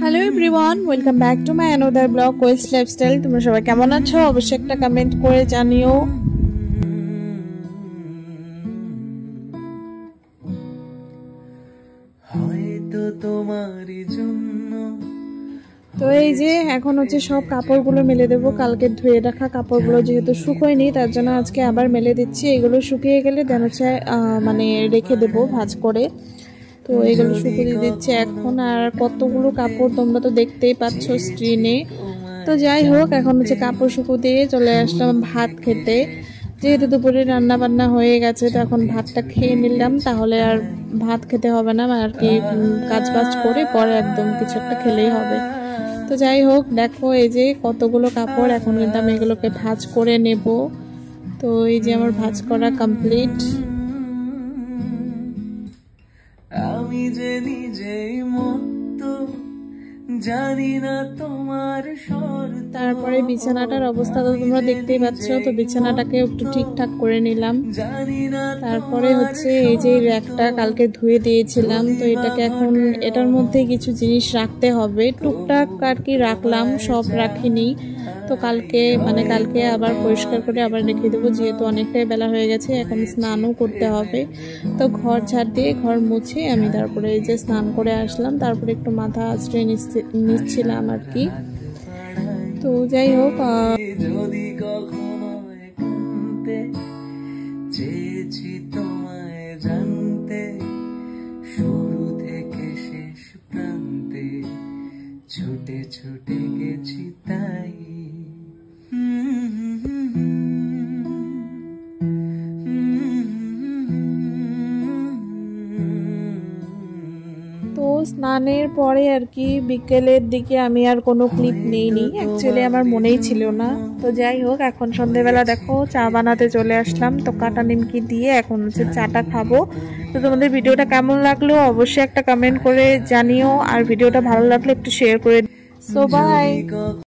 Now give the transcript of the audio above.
Hello everyone, welcome back to my another blog Quest lifestyle. তোমরা সবাই কেমন আছো? অবশ্যই একটা কমেন্ট করে জানিও। হয়তো তোমারই জন্য। তো এই যে এখন হচ্ছে সব কাপড়গুলো মেলে দেবো। কালকে ধুয়ে রাখা কাপড়গুলো যেহেতু শুকোয়নি, তার জন্য আজকে আবার মেলে দিচ্ছি। এগুলো শুকিয়ে গেলে দেন হচ্ছে মানে রেখে দেবো ভাঁজ করে। তো এগুলো শুকিয়ে দিচ্ছে এখন। আর কতগুলো কাপড় তোমরা তো দেখতেই পাচ্ছ স্ক্রিনে। তো যাই হোক, এখন হচ্ছে কাপড় শুকো দিয়ে চলে আসলাম ভাত খেতে। যেহেতু দুপুরে রান্না বান্না হয়ে গেছে, তো এখন ভাতটা খেয়ে নিলাম, তাহলে আর ভাত খেতে হবে না আর কি। কাজ বাজ করে পরে একদম কিছু একটা খেলেই হবে। তো যাই হোক, দেখো এই যে কতগুলো কাপড়, এখন কিন্তু আমি এগুলোকে ভাঁজ করে নেব। তো এই যে আমার ভাঁজ করা কমপ্লিট। আমি যে নিজেই মত জানি না তোমার শর্ত। তারপরে বিছানাটার অবস্থা তো তোমরা দেখতেই পাচ্ছ। তো বিছানাটাকে একটু ঠিকঠাক করে নিলাম। তারপরে হচ্ছে এই যে র্যাকটা কালকে ধুয়ে দিয়েছিলাম, তো এটাকে এখন এটার মধ্যে কিছু জিনিস রাখতে হবে। টুকটাক আর কি রাখলাম, সব রাখিনি। তো কালকে আবার পরিষ্কার করে আবার রেখে দেবো, যেহেতু অনেকটাই বেলা হয়ে গেছে। এখন স্নানও করতে হবে। তো ঘর ঝাড় দিয়ে ঘর মুছে আমি তারপরে এই যে স্নান করে আসলাম। তারপরে একটু মাথা আঁচড়ে নিচ্ছিলাম আর কি। তো যাই হোক, যদি কখনো একান্তে চেয়েছি তোমায় জানতে, শুরু থেকে শেষ প্রান্তে ছুটে ছুটে গেছি তাই। তো স্নানের পরে আর কি বিকেলের দিকে আমি আর কোনো ক্লিপ নেইনি, অ্যাকচুয়ালি আমার মনেই ছিল না। তো যাই হোক, এখন সন্ধ্যেবেলা দেখো চা বানাতে চলে আসলাম। তো কাটা নিমকি দিয়ে এখন হচ্ছে চাটা খাবো। তো তোমাদের ভিডিওটা কেমন লাগলো অবশ্যই একটা কমেন্ট করে জানিও, আর ভিডিওটা ভালো লাগলে একটু শেয়ার করে। So by.